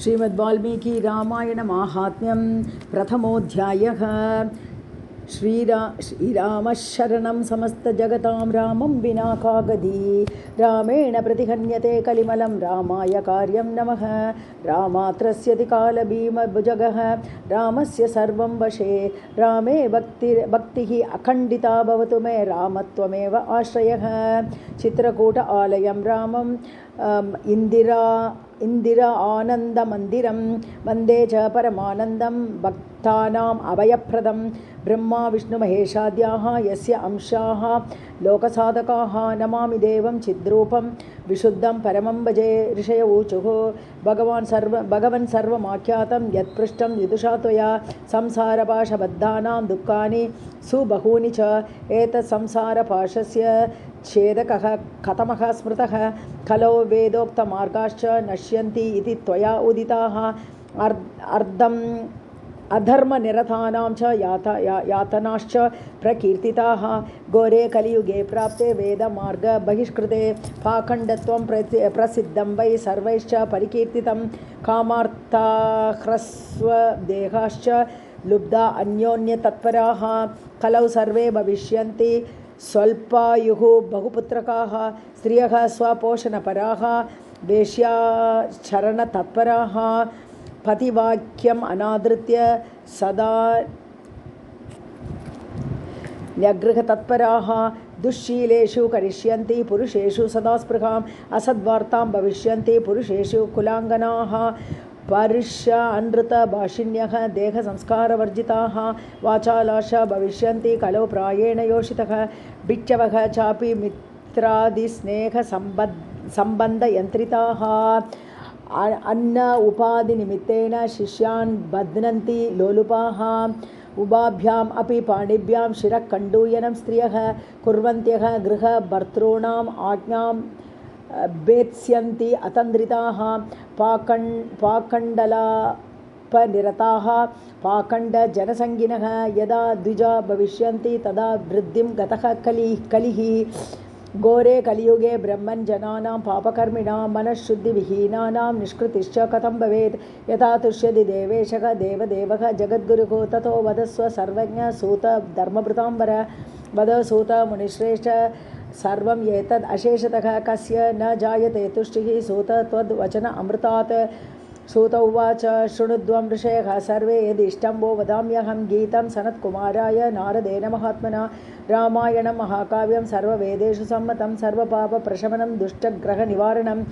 श्रीमद्वाल्मीकि रामायण माहात्म्यं प्रथमोऽध्यायः। श्रीरामः शरणं समस्तजगतां रामं विना का गति। रामेण प्रतिहन्यते कलिमलं रामाय कार्यं नमः। रामात्रस्यति कालभीमभुजगः रामस्य सर्वं वशे। रामे भक्तिः अखण्डिता भवतु मे रामत्वमेव आश्रयः। चित्रकूट आलयं रामं इंदिरा आनन्दमन्दिरं वन्दे च परमानन्दं भक्तानाम् अभयप्रदं। ब्रह्मा विष्णुमहेशाद्याः यस्य अंशाः लोकसाधकाः नमामि देवं चिद्रूपं विशुद्धं परमं भजे। ऋषय ऊचुः भगवन् सर्वमाख्यातं यत्पृष्टं विदुषा त्वया। संसारपाशबद्धानां दुःखानि सुबहूनि च एतत् संसारपाशस्य छेदकः कथमः स्मृतः। खलौ वेदोक्तमार्गाश्च नश्यन्ति इति त्वया उदिताः। अधर्मनिरतानां च यातनाश्च प्रकीर्तिताः। घोरे कलियुगे प्राप्ते वेदमार्ग बहिष्कृते पाखण्डत्वं प्रसिद्धं वै सर्वैश्च परिकीर्तितं। कामार्थाह्रस्वदेहाश्च लुब्धा अन्योन्यतत्पराः। कलौ सर्वे भविष्यन्ति स्वल्पायुः बहुपुत्रकाः। स्त्रियः स्वपोषणपराः वेश्याचरणतत्पराः। पतिवाक्यम् अनादृत्य सदा न्यगृहतत्पराः। दुश्शीलेषु करिष्यन्ति पुरुषेषु सदा स्पृहाम्। असद्वार्तां भविष्यन्ति पुरुषेषु कुलाङ्गनाः। पर्षानृतभाषिण्यः देहसंस्कारवर्जिताः। वाचालाश भविष्यन्ति कलौ प्रायेण योषितः। भिक्षवः चापि मित्रादिस्नेहसम्बन्धयन्त्रिताः। अन्न उपाधिनिमित्तेन शिष्यान् बध्नन्ति लोलुपाः। उभाभ्याम् अपि पाणिभ्यां शिरः कण्डूयनं स्त्रियः कुर्वन्त्यः। गृहभर्तॄणाम् आज्ञां भेत्स्यन्ति अतन्द्रिताः। पाखण्डलापनिरताः पाखण्डजनसङ्गिनः। यदा द्विजा भविष्यन्ति तदा वृद्धिं गतः कलिः। घोरे कलियुगे ब्रह्मन् जनानां पापकर्मिणां मनःशुद्धिविहीनानां निष्कृतिश्च कथं भवेत्। यथा तुष्यति देवेशः देवदेवः जगद्गुरुः ततो वदस्व सर्वज्ञ सूत धर्मभृताम्बर। वद सूत मुनिश्रेष्ठ सर्वं एतद् अशेषतः कस्य न जायते तुष्टिः सूत त्वद्वचन अमृतात्। सूत उवाच शृणुध्वं ऋषयः सर्वे यदिष्टं वो वदाम्यहं गीतं सनत्कुमाराय नारदेन महात्मना। रामायणं महाकाव्यं सर्ववेदेषु सम्मतं सर्वपापप्रशमनं दुष्टग्रहनिवारणं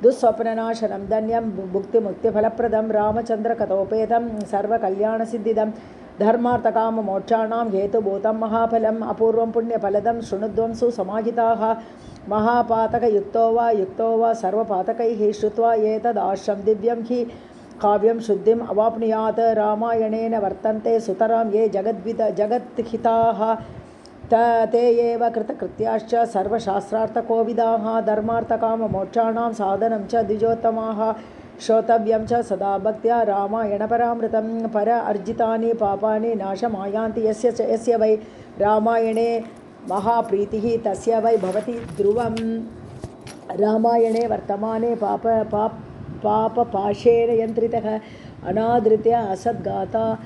दुःस्वप्ननाशनं धन्यं भुक्तिमुक्तिफलप्रदं रामचन्द्रकथोपेतं सर्वकल्याणसिद्धिदं। धर्मार्थकाममोक्षाणां हेतुभूतं महाफलम् अपूर्वं पुण्यफलदं शृणुध्वं सुसमाहिताः। महापातकयुक्तो वा सर्वपातकैः श्रुत्वा एतदाश्रं दिव्यं हि काव्यं शुद्धिम् अवाप्नुयात्। रामायणेन वर्तन्ते सुतरां ये जगद्हिताः ते एव कृतकृत्याश्च सर्वशास्त्रार्थकोविदाः। धर्मार्थकाममोक्षाणां साधनं च द्विजोत्तमाः। श्रोतव्यं च सदा भक्त्या रामायणपरामृतं। पर अर्जितानि पापानि नाशमायान्ति यस्य वै रामायणे महाप्रीतिः तस्य वै भवति ध्रुवम्। रामायणे वर्तमाने पापपाशेन यन्त्रितः अनादृत्य असद्गाता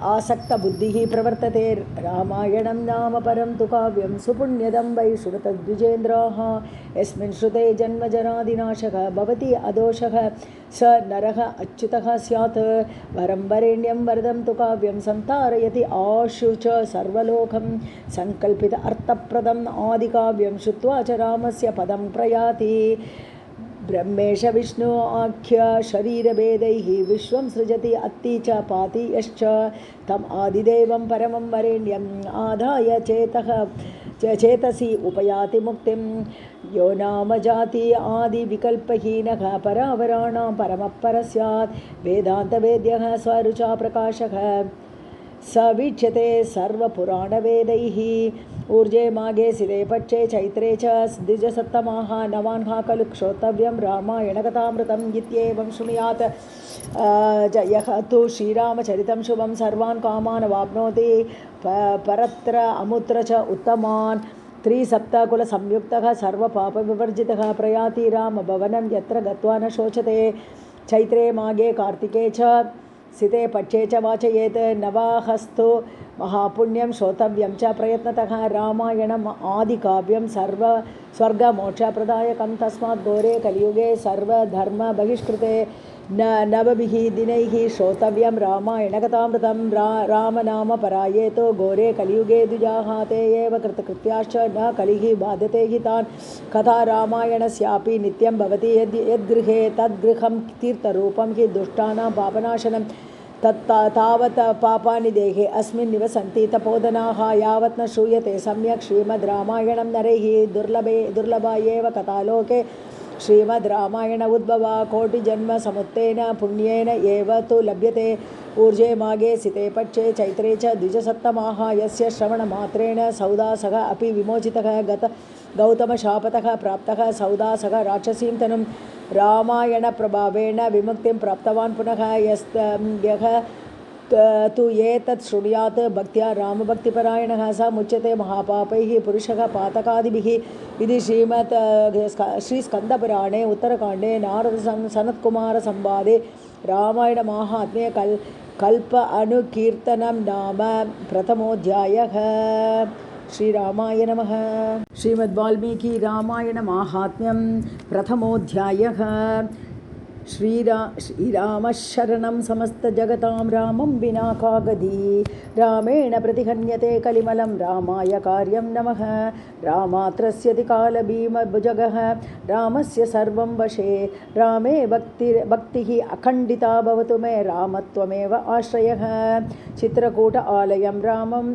आसक्तबुद्धिः प्रवर्तते। रामायणं नाम परं तु काव्यं सुपुण्यदं वै श्रुतद्विजेन्द्राः। यस्मिन् श्रुते जन्मजरादिनाशः भवति अदोषः स नरः अच्युतः स्यात्। वरं वरेण्यं वरदं तु काव्यं सन्तारयति आशु च सर्वलोकं। सङ्कल्पित अर्थप्रदम् आदिकाव्यं श्रुत्वा च रामस्य पदं प्रयाति। ब्रह्मेश विष्णु आख्य शरीरभेदैः विश्वं सृजति अत्ति च पाति यश्च। तम् आदिदेवं परमं वरेण्यम् आदाय चेतसि उपयाति मुक्तिं। यो नाम जाति आदिविकल्पहीनः परावराणां परमः स्यात्। वेदान्तवेद्यः स्वरुचा प्रकाशः स वीक्ष्यते सर्वपुराणवेदैः। ऊर्जे माघे सिदे पक्षे चैत्रे च द्विजसत्तमाः नवान्हा खलु श्रोतव्यं रामायणकथामृतम् इत्येवं शृणुयात्। यः तु श्रीरामचरितं शुभं सर्वान् कामान् वाप्नोति परत्र अमुत्र च उत्तमान्। त्रिसप्तकुलसंयुक्तः सर्वपापविवर्जितः प्रयाति रामभवनं यत्र गत्वा न शोचते। चैत्रे माघे कार्तिके च सिते पक्षे च वाचयेत् नवाहस्तु महापुण्यं श्रोतव्यं च प्रयत्नतः रामायणम् आदिकाव्यं स्वर्गमोक्षप्रदायकं तस्मात् घोरे कलियुगे सर्वधर्म बहिष्कृते नवभिः दिनैः श्रोतव्यं रामायणकथामृतं रामनाम परायेतो घोरे कलियुगे द्विजाः ते एव कृतकृत्याश्च न कलिः बाध्यते हि तान् कथा रामायणस्यापि नित्यं भवति यद्गृहे तद्गृहं तीर्थरूपं हि दुष्टानां पापनाशनं तावत् पापानि देहे अस्मिन् निवसन्ति तपोधनाः यावत् न श्रूयते सम्यक् श्रीमद् रामायणं नरैः दुर्लभा एव कथालोके श्रीमद् रामायण उद्भवा कोटिजन्म समुत्थेन पुण्येन एव तु लभ्यते ऊर्जे माघे सिते पक्षे चैत्रे च द्विजसप्तमाः यस्य श्रवणमात्रेण सौदासः अपि विमोचितः गौतमशापतः प्राप्तः सौदासः राक्षसीं तनुं रामायणप्रभावेण विमुक्तिं प्राप्तवान् पुनः यः तु एतत् शृणुयात् भक्त्या रामभक्तिपरायणः स मुच्यते महापापैः पुरुषः पातकादिभिः इति श्रीस्कन्दपुराणे उत्तरकाण्डे नारद सनत्कुमारसंवादे रामायणमाहात्म्ये कल्प अनुकीर्तनं नाम प्रथमोऽध्यायः। श्रीरामाय नमः। श्रीमद्वाल्मीकि रामायणमाहात्म्यं प्रथमोऽध्यायः। श्रीरामशरणं समस्तजगतां रामं विना का गति रामेण प्रतिहन्यते कलिमलं रामाय कार्यं नमः रामात्रस्यति कालभीमभुजगः रामस्य सर्वं वशे रामे भक्तिः अखण्डिता भवतु मे रामत्वमेव आश्रयः चित्रकूट आलयं रामं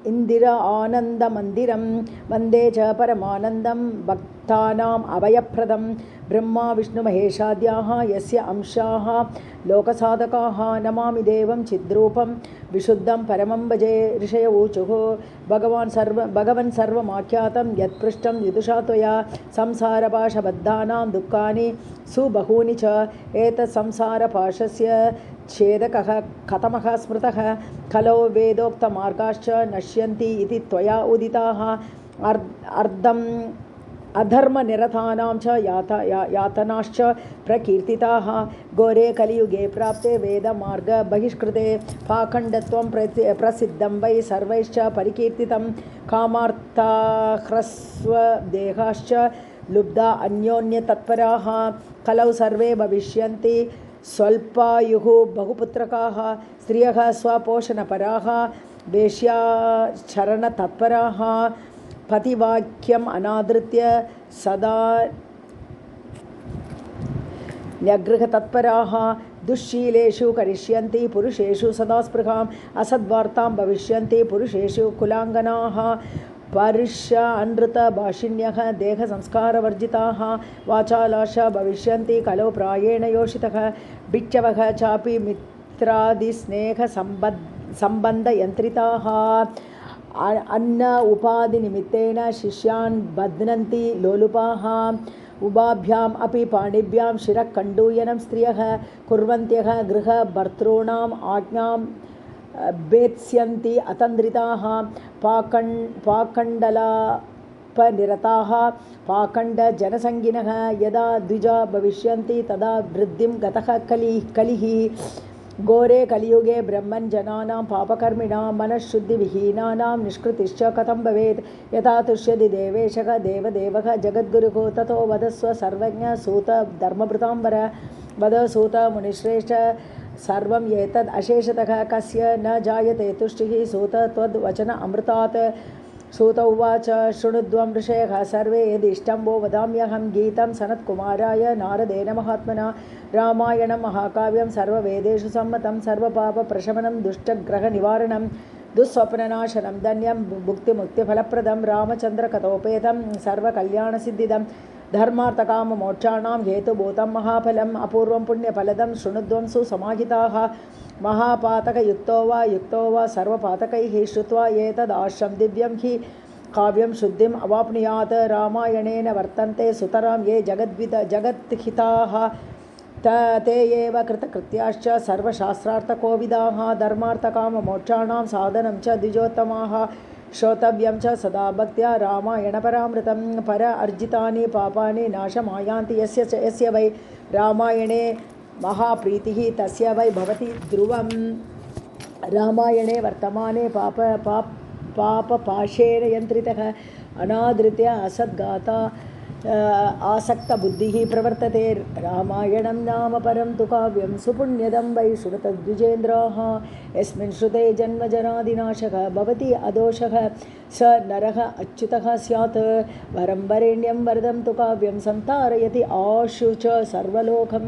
इंदिरा आनन्दमन्दिरं वन्दे च परमानन्दं भक्तानाम् अभयप्रदं ब्रह्मा विष्णुमहेशाद्याः यस्य अंशाः लोकसाधकाः नमामि देवं चिद्रूपं विशुद्धं परमं भजे ऋषय ऊचुः भगवन् सर्वमाख्यातं यत्पृष्टं विदुषा त्वया संसारपाशबद्धानां दुःखानि सुबहूनि च एतत् संसारपाशस्य छेदकः कथमः स्मृतः खलो वेदोक्तमार्गाश्च नश्यन्ति इति त्वया उदिताः अधर्मनिरतानां च यातनाश्च प्रकीर्तिताः घोरे कलियुगे प्राप्ते वेदमार्ग बहिष्कृते पाखण्डत्वं प्रसिद्धं वै सर्वैश्च परिकीर्तितं कामार्थाह्रस्वदेहाश्च लुब्धा अन्योन्यतत्पराः कलौ सर्वे भविष्यन्ति स्वल्पायुः बहुपुत्रकाः स्त्रियः स्वपोषणपराः वेश्याचरणतत्पराः पतिवाक्यम् अनादृत्य सदा न्यगृहतत्पराः दुश्शीलेषु करिष्यन्ति पुरुषेषु सदा स्पृहाम् असद्वार्तां भविष्यन्ति पुरुषेषु कुलाङ्गनाः पारुष्य अनृतभाषिण्यः देहसंस्कारवर्जिताः वाचालाश भविष्यन्ति कलौ प्रायेण योषितः भिक्षवः चापि मित्रादिस्नेहसम्बन्धयन्त्रिताः अन्न उपाधिनिमित्तेन शिष्यान् बध्नन्ति लोलुपाः उभाभ्याम् अपि पाणिभ्यां शिरः कण्डूयनं स्त्रियः कुर्वन्त्यः गृहभर्तॄणाम् आज्ञां भेत्स्यन्ति अतन्द्रिताः पाकण्डलापनिरताः पाकण्डजनसङ्गिनः यदा द्विजा भविष्यन्ति तदा वृद्धिं गतः कलिः घोरे कलियुगे ब्रह्मन् जनानां पापकर्मिणां मनःशुद्धिविहीनानां निष्कृतिश्च कथं भवेत् यथा तुष्यति देवेशः देवदेवः जगद्गुरुः ततो वदस्व सर्वज्ञ सूत धर्मभृताम्बर वद सूत मुनिश्रेष्ठ सर्वं एतद् अशेषतः कस्य न जायते तुष्टिः सूत त्वद्वचन अमृतात् सूत उवाच शृणुध्वं ऋषयः सर्वे यदिष्टं वो वदाम्यहं गीतं सनत्कुमाराय नारदेन महात्मना रामायणं महाकाव्यं सर्ववेदेषु सम्मतं सर्वपापप्रशमनं दुष्टग्रहनिवारणं दुःस्वप्ननाशनं धन्यं भुक्तिमुक्तिफलप्रदं रामचन्द्रकथोपेतं सर्वकल्याणसिद्धिदं धर्मार्थकाममोक्षाणां हेतुभूतं महाफलम् अपूर्वं पुण्यफलदं शृणुध्वं सुसमाहिताः महापातकयुक्तो वा सर्वपातकैः श्रुत्वा एतदाश्रं दिव्यं हि काव्यं शुद्धिम् अवाप्नुयात् रामायणेन वर्तन्ते सुतरां ये जगद्हिताः ते एव कृतकृत्याश्च सर्वशास्त्रार्थकोविदाः धर्मार्थकाममोक्षाणां साधनं च द्विजोत्तमाः श्रोतव्यं च सदा भक्त्या रामायणपरामृतं पर अर्जितानि पापानि नाशमायान्ति यस्य वै रामायणे महाप्रीतिः तस्य वै भवति ध्रुवं रामायणे वर्तमाने पापपाशेन यन्त्रितः अनादृत्य असद्गाता आसक्तबुद्धिः प्रवर्तते रामायणं नाम परं तु काव्यं सुपुण्यदं वै श्रुतद्विजेन्द्राः यस्मिन् श्रुते जन्मजरादिनाशः भवति अदोषः स नरः अच्युतः स्यात् वरं वरेण्यं वरदं तु काव्यं संतारयति आशु च सर्वलोकं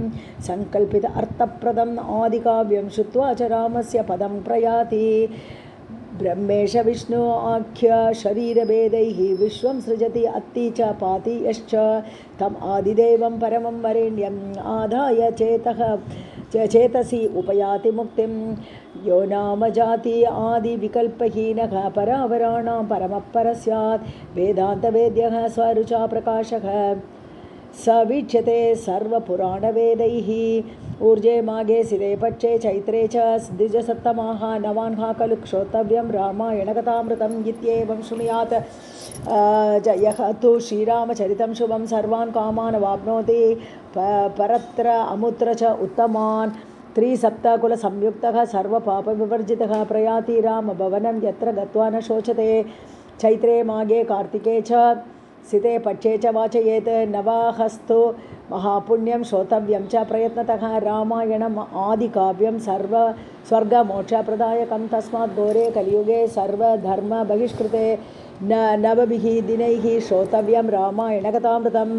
संकल्पित अर्थप्रदम् आदिकाव्यं श्रुत्वा च रामस्य पदं प्रयाति ब्रह्मेश विष्णु आख्य शरीरभेदैः विश्वं सृजति अत्ति च पाति यश्च तम् आदिदेवं परमं वरेण्यम् आधाय चेतसि उपयाति मुक्तिं यो नाम जाति आदिविकल्पहीनः परावराणां परमः स्यात् वेदान्तवेद्यः स्वरुचा प्रकाशः स वीक्ष्यते सर्वपुराणवेदैः ऊर्जे माघे सिरे पक्षे चैत्रे च द्विजसप्तमाः नवान्हा खलु श्रोतव्यं रामायणकथामृतम् इत्येवं शृणुयात् यः तु श्रीरामचरितं शुभं सर्वान् कामान् वाप्नोति परत्र अमुत्र च उत्तमान् त्रिसप्तकुलसंयुक्तः सर्वपापविवर्जितः प्रयाति रामभवनं यत्र गत्वा न शोचते चैत्रे माघे कार्तिके च सिते पक्षे च वाचयेत् नवाहस्तु महापुण्यं श्रोतव्यं च प्रयत्नतः रामायणम् आदिकाव्यं स्वर्गमोक्षप्रदायकं तस्मात् घोरे कलियुगे सर्वधर्मबहिष्कृते नवभिः दिनैः श्रोतव्यं रामायणकथामृतं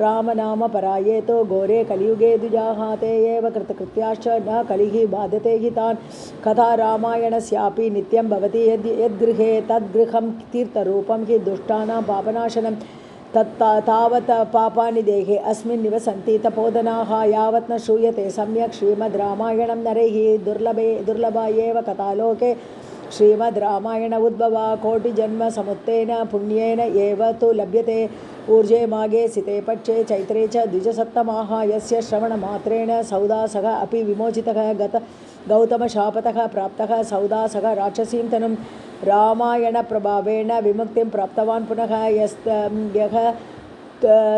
रामनाम परायेतो घोरे कलियुगे द्विजाः ते एव कृतकृत्याश्च न कलिः बाधते हि तान् कथा रामायणस्यापि नित्यं भवति यद्गृहे तद्गृहं तीर्थरूपं हि दुष्टानां पापनाशनं तावत् पापानि देहे अस्मिन् निवसन्ति तपोधनाः यावत् न श्रूयते सम्यक् श्रीमद् रामायणं नरैः दुर्लभा एव कथालोके श्रीमद् रामायण उद्भवा कोटिजन्म समुत्तेन पुण्येन एव तु लभ्यते ऊर्जे माघे सिते पक्षे चैत्रे च द्विजसप्तमाः यस्य श्रवणमात्रेण सौदासः अपि विमोचितः गौतमशापतः प्राप्तः सौदासः राक्षसीं तनुं रामायणप्रभावेण विमुक्तिं प्राप्तवान् पुनः यः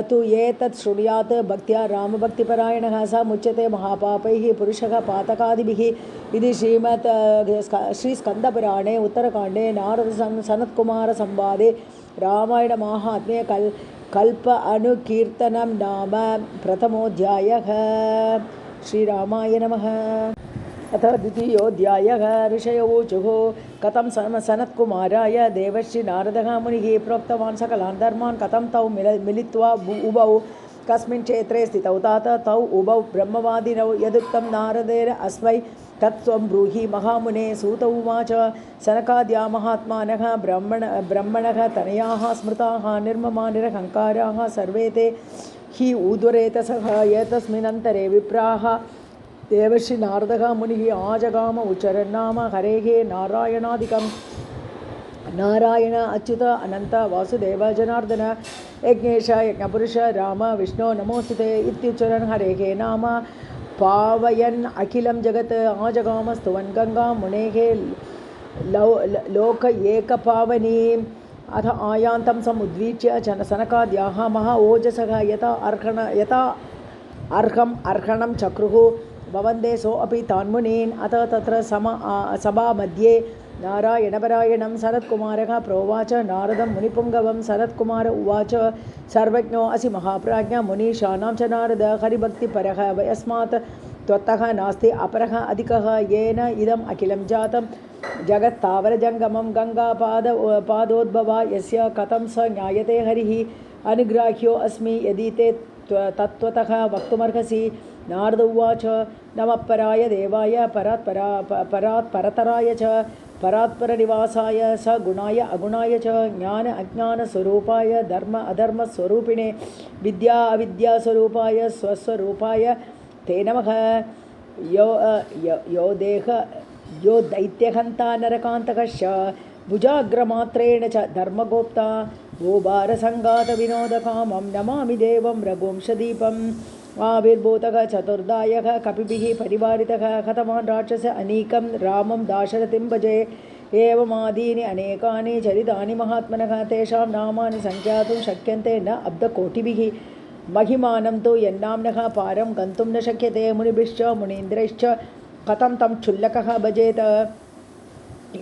तु एतत् शृणुयात् भक्त्या रामभक्तिपरायणः स मुच्यते महापापैः पुरुषः पातकादिभिः इति श्रीस्कन्दपुराणे उत्तरकाण्डे नारद सनत्कुमारसंवादे रामायणमाहात्म्ये कल्प अनुकीर्तनं नाम प्रथमोऽध्यायः। श्रीरामाय नमः। अथ द्वितीयोऽध्यायः। ऋषयोचुः कथं सनत्कुमाराय देवर्षि नारदः मुनिः प्रोक्तवान् सकलान् धर्मान् कथं तौ मिलित्वा उभौ कस्मिन् क्षेत्रे स्थितौ तात तौ उभौ ब्रह्मवादिनौ यदुक्तं नारदेन अस्मै तत्त्वं ब्रूहि महामुने सूत उवाच सनकाद्या महात्मानः ब्रह्मणः तनयाः स्मृताः निर्ममा निरहङ्काराः सर्वे ते हि ऊर्ध्वरेतसः एतस्मिन्नन्तरे विप्राः देवर्षि नारदः मुनिः आजगाम उच्चरन्नाम हरेः नारायणादिकं नारायण अच्युत अनंत वासुदेव जनार्दन यज्ञेश यज्ञपुरुष राम विष्णु नमोस्तुते इत्युच्चरन् हरेः नाम पावयन् अखिलं जगत् आजगाम स्तुवन् गंगा मुनेः लोक एकपावनी अथ आयान्तं समुद्वीच्य सनकाद्याः महा ओजसः यथा अर्हणं चक्रुः भवन्ते सोऽपि तान्मुनीन् अथ तत्र सभा मध्ये नारायणपरायणं सनत्कुमारः प्रोवाच नारदं मुनिपुङ्गवं सनत्कुमार उवाच सर्वज्ञो असि महाप्राज्ञ मुनीशानां च नारद हरिभक्तिपरः यस्मात् त्वत्तः नास्ति अपरः अधिकः येन इदम् अखिलं जातं जगत्तावरजङ्गमं गङ्गापादोद्भवा यस्य कथं स ज्ञायते हरिः अनुग्राह्यो अस्मि यदि ते तत्त्वतः वक्तुमर्हसि। नारद उवाच नमः पराय देवाय परात्परतराय च परात्परनिवासाय स गुणाय अगुणाय च ज्ञान अज्ञानस्वरूपाय धर्म अधर्मस्वरूपिणे विद्या अविद्यास्वरूपाय स्वस्वरूपाय ते नमः। यो दैत्यहन्ता नरकान्तकश्च भुजाग्रमात्रेण च धर्मगोप्ता भूभारसङ्गातविनोदकामं नमामि देवं रघुवंशदीपम् आविर्भूतः चतुर्दायः कपिभिः परिवारितः हतवान् राक्षस अनीकं रामं दाशरथिं भजे एवमादीनि अनेकानि चरितानि महात्मनः तेषां नामानि संख्यातुं शक्यन्ते न अब्धकोटिभिः महिमानं तु यन्नाम्नः पारं गन्तुं न शक्यते मुनिभिश्च मुनीन्द्रैश्च कथं तं क्षुल्लकः भजेत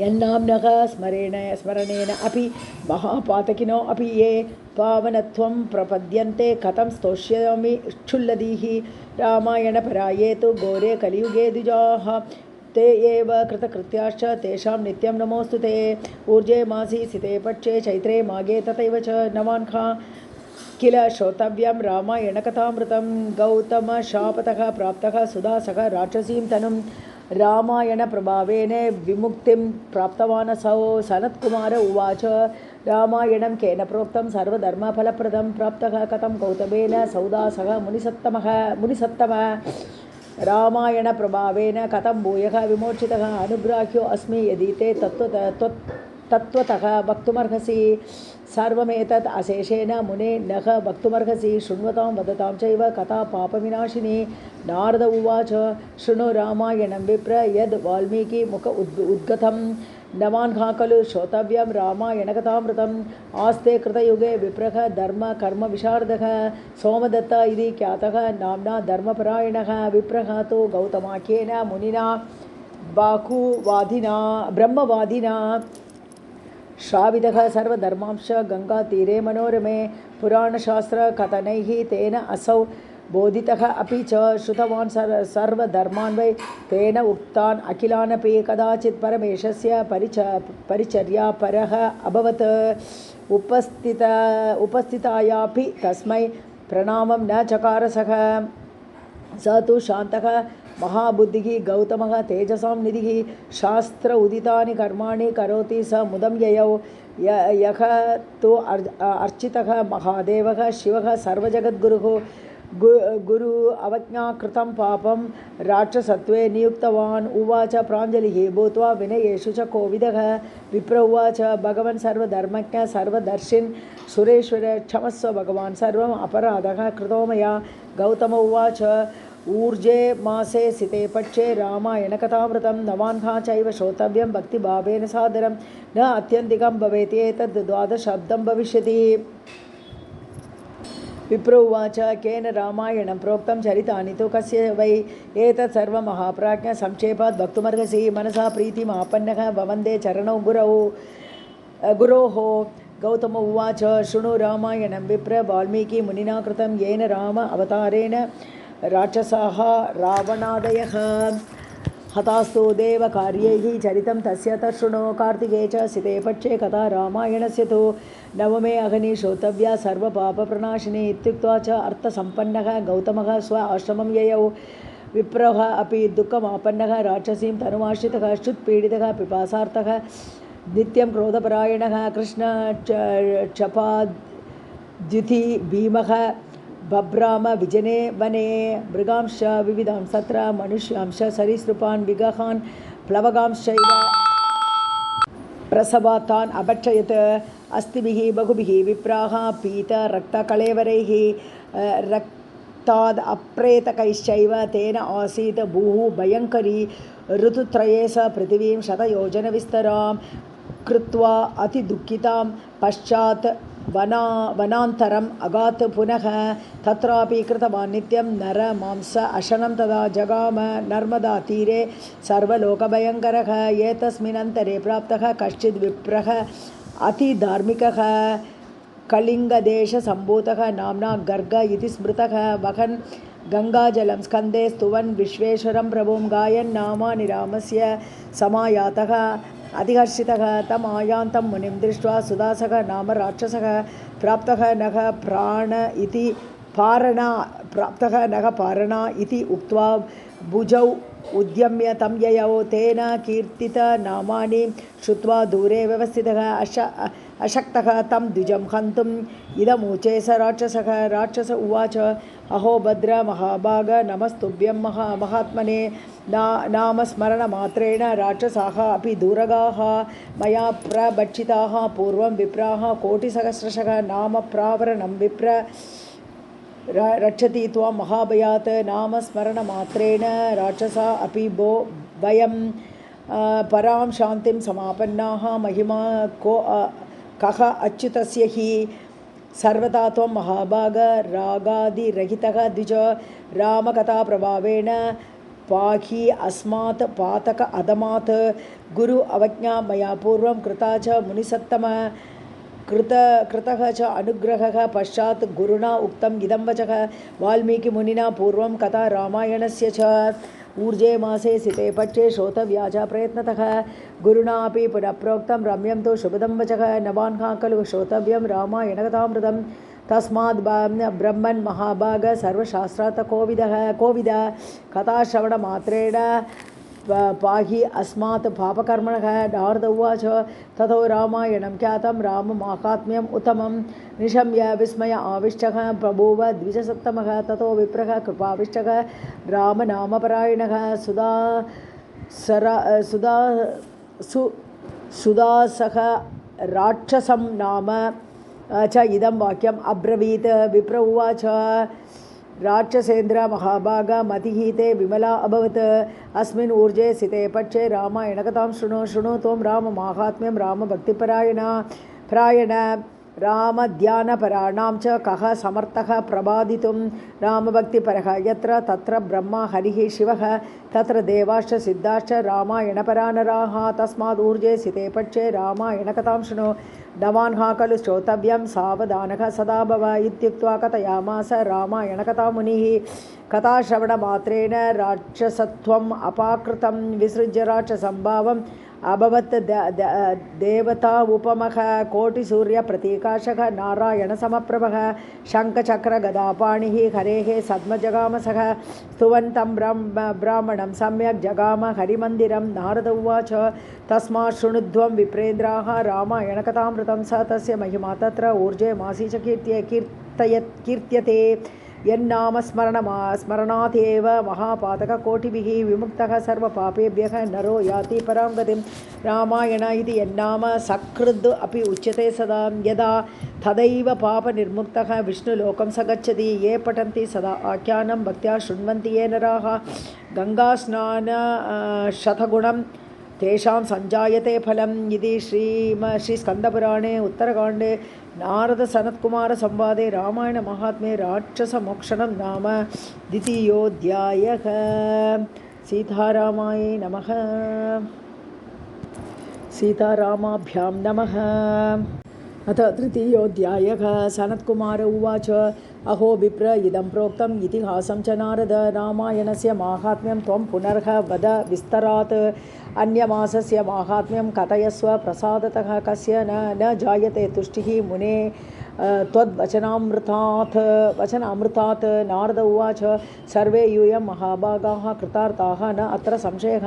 यन्नाम्नः स्मरणेन अपि महापातकिनो अपि ये पावनत्वं प्रपद्यन्ते कथं स्तोष्यामि क्षुल्लदीः रामायणपराये तु घोरे कलियुगे द्विजाः ते एव कृतकृत्याश्च तेषां नित्यं नमोऽस्तु ते ऊर्जे मासि सिते पक्षे चैत्रे माघे तथैव च नवान्खा किल श्रोतव्यं रामायणकथामृतं गौतमशापतः प्राप्तः सुदासः राक्षसीं तनुं रामायणप्रभावेन विमुक्तिं प्राप्तवानसौ सनत्कुमार उवाच रामायणं केन प्रोक्तं सर्वधर्मफलप्रदं प्राप्तः कथं गौतमेन सौदासः मुनिसत्तमः रामायणप्रभावेन कथं भूयः विमोचितः अनुग्राह्यो अस्मि यदि ते तत्त्वतः वक्तुमर्हसि सर्वमेतत् अशेषेण मुने नः वक्तुमर्हसि शृण्वतां वदतां चैव कथा पापविनाशिनी नारद उवाच शृणु रामायणं विप्र यद् वाल्मीकिमुख उद्गतं नवान्हा खलु श्रोतव्यं रामायणकथामृतम् आस्ते कृतयुगे विप्रः धर्म कर्म विशारदः सोमदत्त इति ख्यातः नाम्ना धर्मपरायणः विप्रः तु गौतमाख्येन मुनिना बाहुवादिना ब्रह्मवादिना श्रावितः सर्वधर्मांश गङ्गातीरे मनोरमे पुराणशास्त्रकथनैः तेन असौ बोधितः अपि च श्रुतवान् सर्वधर्मान् वै तेन उक्तान् अखिलानपि कदाचित् परमेशस्य परिचर्यापरः अभवत् उपस्थितायापि तस्मै प्रणामं न चकार सः स तु शान्तः महाबुद्धिः गौतमः तेजसां निधिः शास्त्र उदितानि कर्माणि करोति स मुदं ययौ यः तु अर्चितः महादेवः शिवः सर्वजगद्गुरुः गुरु अवज्ञाकृतं पापं राक्षसत्वे नियुक्तवान् उवाच प्राञ्जलिः भूत्वा विनयेषु च कोविदः विप्र उवाच भगवन् सर्वधर्मज्ञ सर्वदर्शिन् सुरेश्वर क्षमस्व भगवान् सर्वम् अपराधः कृतो मया गौतम उवाच ऊर्जे मासे सिते पक्षे रामायणकथामृतं नवान्हा चैव श्रोतव्यं भक्तिभावेन सादरं न अत्यन्तिकं भवेत् एतद् द्वादशब्दं भविष्यति विप्र उवाच केन रामायणं प्रोक्तं चरितानि तु कस्य वै एतत् सर्वं महाप्राज्ञ संक्षेपात् वक्तुमर्हसि मनसा प्रीतिमापन्नः भवन्ते चरणौ गुरोः गौतम उवाच शृणु रामायणं विप्र वाल्मीकि मुनिना कृतं येन राम अवतारेण राक्षसाः रावणादयः हतास्तु देवकार्यैः चरितं तस्य तच्छृणु कार्तिके च सिते पक्षे कथा रामायणस्य तु नवमे अहनि श्रोतव्या सर्वपापप्रणाशिनी इत्युक्त्वा च अर्थसम्पन्नः गौतमः स्व आश्रमं ययौ विप्रः अपि दुःखमापन्नः राक्षसीं तनुमाश्रितः श्रुत्पीडितः पिपासार्थः नित्यं क्रोधपरायणः कृष्ण क्षपाद्युति भीमः बभ्राम विजने वने मृगांश विविधां तत्र मनुष्यांश सरीसृपान् विगहान् प्लवगांश्चैव प्रसवातान् अभक्षयत् अस्तिभिः बहुभिः विप्राः पीत रक्तकळेवरैः रक्ताद् अप्रेतकैश्चैव तेन आसीत् भूः भयङ्करी ऋतुत्रये स पृथिवीं शतयोजनविस्तरां कृत्वा अतिदुःखितां पश्चात् वनान्तरम् अगात् पुनः तत्रापि कृतवान् नित्यं नरमांस अशनं तदा जगाम नर्मदातीरे सर्वलोकभयङ्करः एतस्मिन्नन्तरे प्राप्तः कश्चिद् विप्रः अतिधार्मिकः कलिङ्गदेशसम्भूतः नाम्ना गर्ग इति स्मृतः वहन् गङ्गाजलं स्कन्दे स्तुवन् विश्वेश्वरं प्रभुं गायन् नामानि रामस्य समायातः अधिहर्षितः तम् आयान्तं मुनिं दृष्ट्वा सुदासः नाम राक्षसः प्राप्तः नः पारणा इति उक्त्वा भुजौ उद्यम्य तं ययौ तेन कीर्तितनामानि श्रुत्वा दूरे व्यवस्थितः अशक्तः तं द्विजं हन्तुम् इदमूचे स राक्षसः राक्षस उवाच अहो भद्र महाभाग नमस्तुभ्यं महात्मने नामस्मरणमात्रेण राक्षसाः अपि दूरगाः मया प्रभक्षिताः पूर्वं विप्राः कोटिसहस्रशः नाम प्रावरणं विप्र रक्षति त्वां महाभयात् नामस्मरणमात्रेण राक्षसा अपि भयं परां शान्तिं समापन्नाः महिमा को कः अच्युतस्य हि सर्वदा त्वं महाभाग रागादिरहितः द्विज रामकथाप्रभावेण पाहि अस्मात् पातक अधमात् गुरु अवज्ञा मया पूर्वं कृता च मुनिसत्तम कृतः च अनुग्रहः पश्चात् गुरुणा उक्तम् इदं वचः वाल्मीकिमुनिना पूर्वं कथा रामायणस्य च ऊर्जे मासे सिते पक्षे श्रोतव्या च प्रयत्नतः गुरुणापि पुनः प्रोक्तं रम्यं तु शुभदं वचः नवान्हा खलु श्रोतव्यं रामायणकथामृतं तस्माद् ब्रह्मन् महाभाग सर्वशास्त्रात् कोविद कथाश्रवणमात्रेण पाहि अस्मात् पापकर्मणः नारद उवाच ततो रामायणं ख्यातं राममाहात्म्यम् उत्तमं निशम्य विस्मय आविष्टः बभूव द्विजसत्तमः ततो विप्रः कृपाविष्टः रामनामपरायणः सुदासः राक्षसं नाम च इदं वाक्यम् अब्रवीत् विप्र उवाच राक्षसेन्द्र महाभाग मतिहीते विमला अभवत् अस्मिन् ऊर्जे सिते पक्षे रामायणकथां शृणु त्वं राममाहात्म्यं रामभक्तिपरायण रामध्यानपराणां च कः समर्थः प्रबादितुं रामभक्तिपरः यत्र तत्र ब्रह्मा हरिः शिवः तत्र देवाश्च सिद्धाश्च रामायणपरा नराः तस्माद् ऊर्जे सिते पक्षे रामायणकथां शृणु नवान्हा खलु श्रोतव्यं सावधानः सदा भव इत्युक्त्वा कथयामास रामायणकथामुनिः कथाश्रवणमात्रेण राक्षसत्वम् अपाकृतं विसृज्य राक्षसंभावम् अभवत् देवता उपमः कोटिसूर्यप्रतीकाशः नारायणसमप्रभः शङ्खचक्रगदापाणिः हरेः सद्मजगामसः स्तुवन्तं ब्राह्मणं सम्यक् जगाम हरिमन्दिरं नारद उवाच तस्मात् शृणुध्वं विप्रेन्द्राः रामायणकथामृतं स तस्य महिमा तत्र ऊर्जे मासी च कीर्त्यते यन्नाम स्मरणादेव महापातककोटिभिः विमुक्तः सर्वपापेभ्यः नरो याति परां गतिं रामायण इति यन्नाम सकृद् अपि उच्यते सदा यदा तदैव पापनिर्मुक्तः विष्णुलोकं स गच्छति ये पठन्ति सदा आख्यानं भक्त्या शृण्वन्ति ये नराः गङ्गास्नान शतगुणं तेषां संजायते फलम् इति श्रीस्कन्दपुराणे उत्तरकाण्डे नारदसनत्कुमारसंवादे रामायणमाहात्म्ये राक्षसमोक्षणं नाम द्वितीयोऽध्यायः। सीतारामाय नमः। सीतारामाभ्यां नमः। अथ तृतीयोऽध्यायः। सनत्कुमार उवाच अहो विप्र इदं प्रोक्तम् इतिहासं च नारद रामायणस्य माहात्म्यं त्वं पुनर्ह वद विस्तरात् अन्यमासस्य माहात्म्यं कथयस्व प्रसादतः कस्य न जायते तुष्टिः मुने त्वद्वचनामृतात् नारद उवाच सर्वे यूयं महाभागाः कृतार्थाः न अत्र संशयः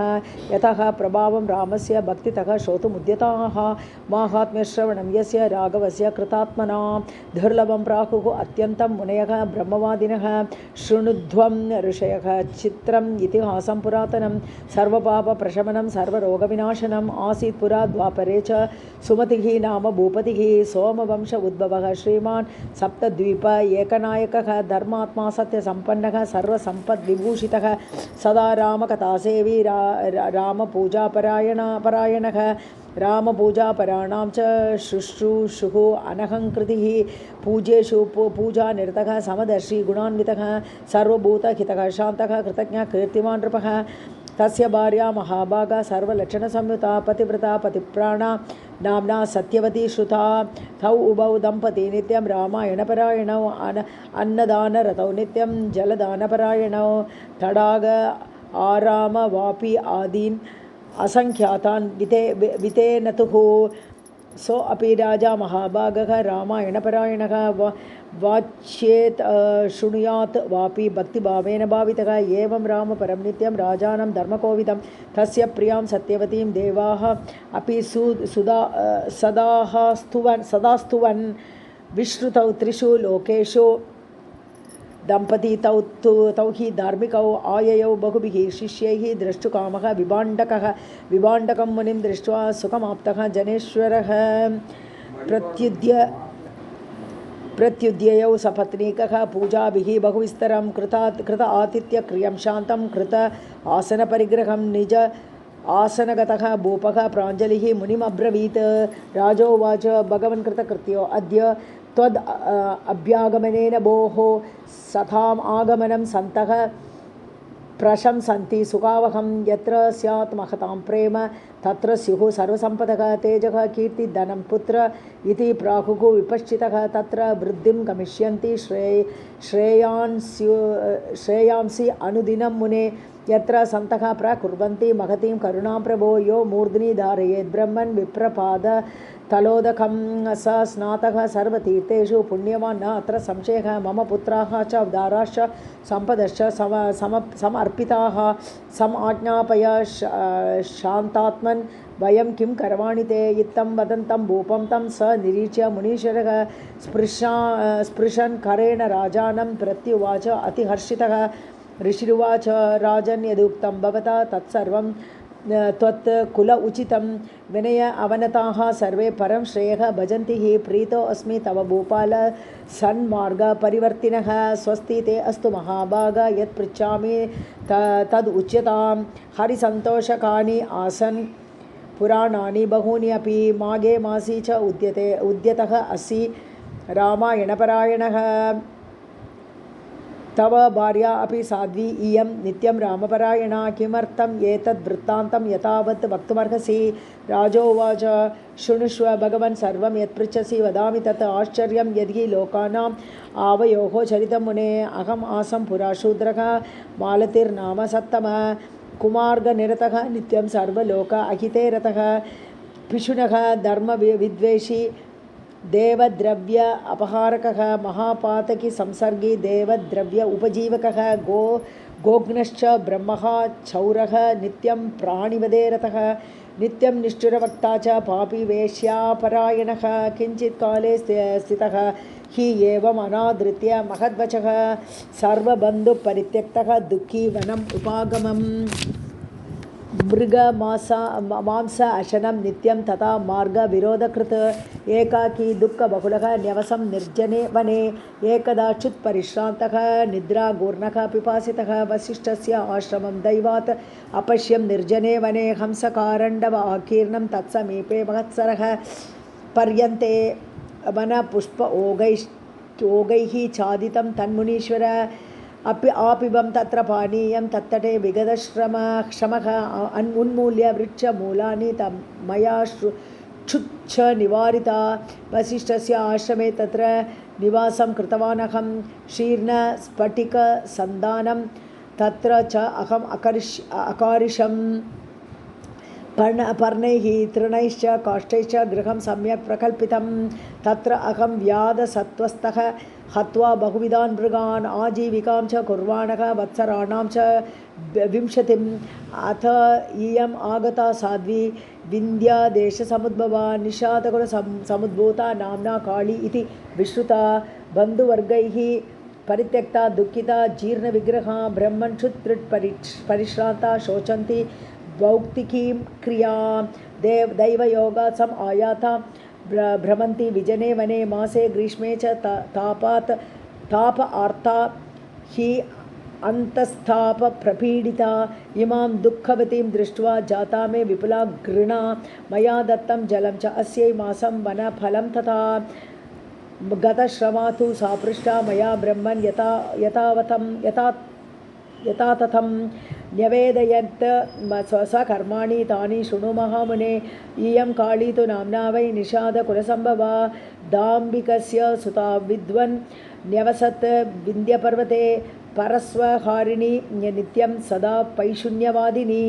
यतः प्रभावं रामस्य भक्तितः श्रोतुमुद्यताः माहात्म्यश्रवणं यस्य राघवस्य कृतात्मना दुर्लभं प्राहुः अत्यन्तं मुनयः ब्रह्मवादिनः शृणुध्वं ऋषयः चित्रम् इतिहासं पुरातनं सर्वपापप्रशमनं सर्वरोगविनाशनम् आसीत् पुरा द्वापरे च सुमतिः नाम भूपतिः सोमवंश उद्भवः श्रीमान् सप्तद्वीप एकनायकः धर्मात्मा सत्यसम्पन्नः सर्वसम्पद्विभूषितः सदा रामकथासेवी रामपूजापरायणः रामपूजापराणां च शुश्रूषुः अनहङ्कृतिः पूजेषु पूजानिरतः समदर्शी गुणान्वितः सर्वभूतहितः शान्तः कृतज्ञः कीर्तिमान् नृपः तस्य भार्या महाभागा सर्वलक्षणसंयुता पतिव्रता पतिप्राणा नाम्ना सत्यवती श्रुता तौ उभौ दम्पती नित्यं रामायणपरायणौ अन्नदानरतौ नित्यं जलदानपरायणौ तडाग आराम वापी आदीन् असङ्ख्यातान् वितेनतुः सो अपि राजा महाभागः रामायणपरायणः वाच्येत् शृणुयात् वापि भक्तिभावेन भावितः एवं रामपरं नित्यं राजानं धर्मकोविदं तस्य प्रियां सत्यवतीं देवाः अपि सदा स्तुवन् विश्रुतौ त्रिषु लोकेषु दम्पती तौ हि धार्मिकौ आययौ बहुभिः शिष्यैः द्रष्टुकामः विभाण्डकं मुनिं दृष्ट्वा सुखमाप्तः जनेश्वरः प्रत्युद्ययौ सपत्नीकः पूजाभिः बहुविस्तरं कृत आतिथ्यक्रियं शान्तं कृत आसनपरिग्रहं निज आसनगतः भूपः प्राञ्जलिः मुनिमब्रवीत् राजोवाच भगवन् कृतकृत्यो अद्य त्वद् अभ्यागमनेन भोः सताम् आगमनं सन्तः प्रशंसन्ति सुखावहं यत्र स्यात् महतां प्रेम तत्र स्युः सर्वसम्पदः तेजः कीर्ति धनं पुत्र इति प्राहुः विपश्चितः तत्र वृद्धिं गमिष्यन्ति श्रेयांसि अनुदिनं मुने यत्र सन्तः प्रकुर्वन्ति महतीं करुणां प्रभो यो मूर्ध्नि धारयेत् ब्रह्मन् विप्रपाद तलोदकं स स्नातः सर्वतीर्थेषु पुण्यवान् न अत्र संशयः मम पुत्राः च उदाराश्च सम्पदश्च समर्पिताः समाज्ञापय शान्तात्मन् वयं किं करवाणि ते इत्थं वदन्तं भूपं तं स निरीच्य मुनीश्वरः स्पृशन् करेण राजानं प्रत्युवाच अतिहर्षितः ऋषिरुवाच राजन् यदुक्तं भवता तत्सर्वं त्वत् कुल उचितं विनय अवनताः सर्वे परं श्रेयः भजन्ति हि प्रीतो अस्मि तव भूपाल सन्मार्गपरिवर्तिनः स्वस्ति ते अस्तु महाभाग यत् पृच्छामि तद् उच्यतां हरिसन्तोषकानि आसन् पुराणानि बहूनि अपि माघे मासी च उद्यतः असि रामायणपरायणः तव भार्या अपि साध्वी इयं नित्यं रामपरायणा किमर्थम् एतद् वृत्तान्तं यथावत् वक्तुमर्हसि राजोवाच शृणुष्व भगवन् सर्वं यत्पृच्छसि वदामि तत् आश्चर्यं यदि लोकानाम् आवयोः चरितं मुने अहम् आसं पुरा शूद्रः मालतिर्नाम सत्तमः कुमार्गनिरतः नित्यं सर्वलोक अहिते रतः पिशुनः धर्मविद्वेषी देवद्रव्य अपहारकः महापातकी संसर्गी देवद्रव्य उपजीवकः गोघ्नश्च ब्रह्मः चौरः नित्यं प्राणिवदे रतः नित्यं निष्ठुरवक्ता च पापी वेश्यापरायणः किञ्चित् काले स्थितः हि एवम् अनादृत्य महद्वचः सर्वबन्धुपरित्यक्तः दुःखी वनम् उपागमम् मांस अशनं नित्यं तथा मार्गविरोधकृत् एकाकी दुःखबहुलः न्यवसं निर्जने वने एकदा च्युत्परिश्रान्तः निद्रागूर्णः पिपासितः वसिष्ठस्य आश्रमं दैवात् अपश्यं निर्जने वने हंसकारण्डव आकीर्णं तत्समीपे महत्सरः पर्यन्ते वनपुष्प ओगैः छादितं तन्मुनीश्वर आपिबं तत्र पानीयं तत्तटे विगतश्रमः उन्मूल्य वृक्षमूलानि मया क्षुच्छ निवारिता वसिष्ठस्य आश्रमे तत्र निवासं कृतवानहं शीर्णस्फटिकसन्धानं तत्र च अहम् अकारिशम् पर्णैः तृणैश्च काष्ठैश्च गृहं सम्यक् प्रकल्पितं तत्र अहं व्याधसत्त्वस्थः हत्वा बहुविधान् मृगान् आजीविकां च कुर्वाणः वत्सराणां च 20 अथ इयम् आगता साध्वी विन्ध्यादेशसमुद्भवा निषादकुलसमुद्भूता नाम्ना काली इति विश्रुता बन्धुवर्गैः परित्यक्ता दुःखिता जीर्णविग्रहा ब्रह्मण्क्षुत्तृट् परिश्रान्ता शोचन्ति भौक्तिकीं क्रियां दैवयोगात् सम आयाता भ्रमन्ति विजने वने मासे ग्रीष्मे च ताप आर्ता हि अन्तस्ताप प्रपीडिता इमां दुःखवतीं दृष्ट्वा जाता मे विपुला घृणा मया दत्तं जलं च अस्यै मासं वनफलं तथा गतश्रमा तु सा पृष्टा मया ब्रह्मन् यथा तथं न्यवेदयत् स्वकर्माणि तानि शृणु महामुने इयं काली तु नाम्ना वै निषादकुलसम्भवा दाम्बिकस्य सुता विद्वन् न्यवसत् विन्ध्यपर्वते परस्वहारिणी नित्यं सदा पैशून्यवादिनी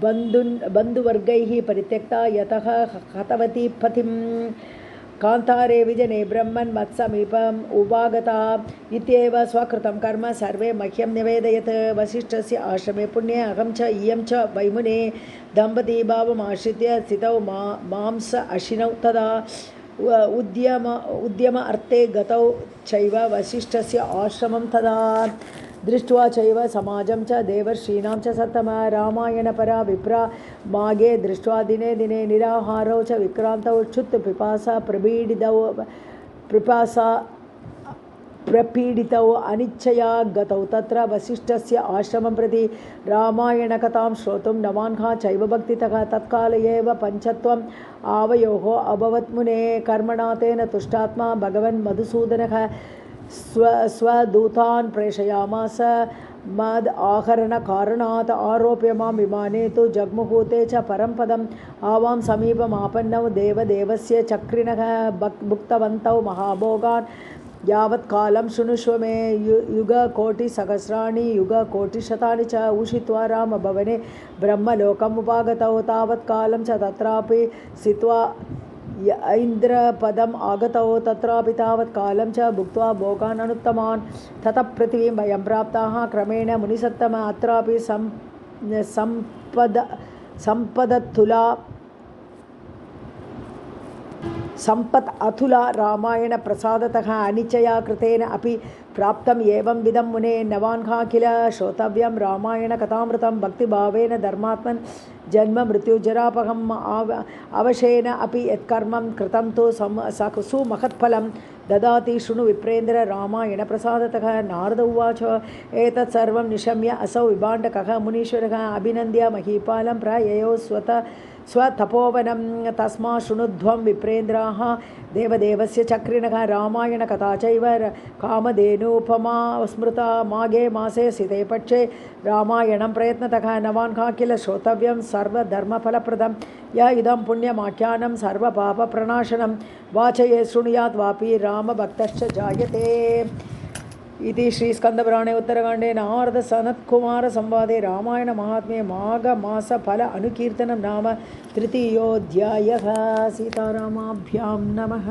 बन्धुवर्गैः परित्यक्ता यतः हतवती पतिं कान्तारे विजने ब्रह्मन् मत्समीपम् उपागता इत्येव स्वकृतं कर्म सर्वे मह्यं निवेदयत् वसिष्ठस्य आश्रमे पुण्ये अहं च इयं च वैमुने दम्पती भावमाश्रित्य स्थितौ मांस अशिनौ तदा उद्यम अर्थे गतौ चैव वसिष्ठस्य आश्रमं तदा दृष्ट्वा चैव समाजं च देवर्षीणां च सत्तमा रामायणपरा विप्रा मागे दृष्ट्वा दिने दिने निराहारौ च विक्रान्तौ क्षुत् पिपासा प्रपीडितौ अनिच्छया गतौ तत्र वसिष्ठस्य आश्रमं प्रति रामायणकथां श्रोतुं नवान्हा चैव भक्तितः तत्काल एव पञ्चत्वम् आवयोः अभवत् मुने कर्मणा तेन तुष्टात्मा भगवन् मधुसूदनः स्वदूतान् प्रेषयामास मद आहरणकारणात् आरोप्य मां विमाने तु जग्मुहूते च परं पदम् आवां समीपमापन्नौ देवदेवस्य चक्रिणः भुक्तवन्तौ महाभोगान् यावत् कालं शृणुष्व मे युगकोटिसहस्राणि युगकोटिशतानि च उषित्वा रामभवने ब्रह्मलोकम् उपागतौ तावत् कालं च तत्रापि स्थित्वा ऐन्द्रपदम् आगतौ तत्रापि तावत् कालं च भुक्त्वा भोगान् अनुत्तमान् ततः पृथिवीं वयं प्राप्ताः क्रमेण मुनिसत्तम अत्रापि सम्पत् अतुला रामायण प्रसादतः अनिचया कृतेन अपि प्राप्तम् एवं विधं मुने नवान्हा किल श्रोतव्यं रामायण कथामृतं भक्तिभावेन धर्मात्मन् जन्म मृत्युजरापहम् अवशेन अपि यत्कर्मं कृतं तु सुमहत्फलं ददाति शृणु विप्रेन्द्र रामायण प्रसादतः नारद उवाच एतत् सर्वं निशम्य असौ विभाण्डकः मुनीश्वरः अभिनन्द्य महीपालं प्राययो स्वतपोवनं तस्मा शृणुध्वं विप्रेन्द्राः देवदेवस्य चक्रिणः रामायणकथा चैव कामधेनुपमा स्मृता माघे मासे सिते पक्षे रामायणं प्रयत्नतः नवान्हा किल श्रोतव्यं सर्वधर्मफलप्रदं य इदं पुण्यमाख्यानं सर्वपापप्रणाशनं वाचये शृणुयात् वापि रामभक्तश्च जायते इति श्रीस्कन्दपुराणे उत्तरकाण्डे नारद सनत्कुमार संवादे रामायण महात्म्ये माघमासफल अनुकीर्तनं नाम तृतीयोऽध्यायः। सीतारामाभ्यां नमः।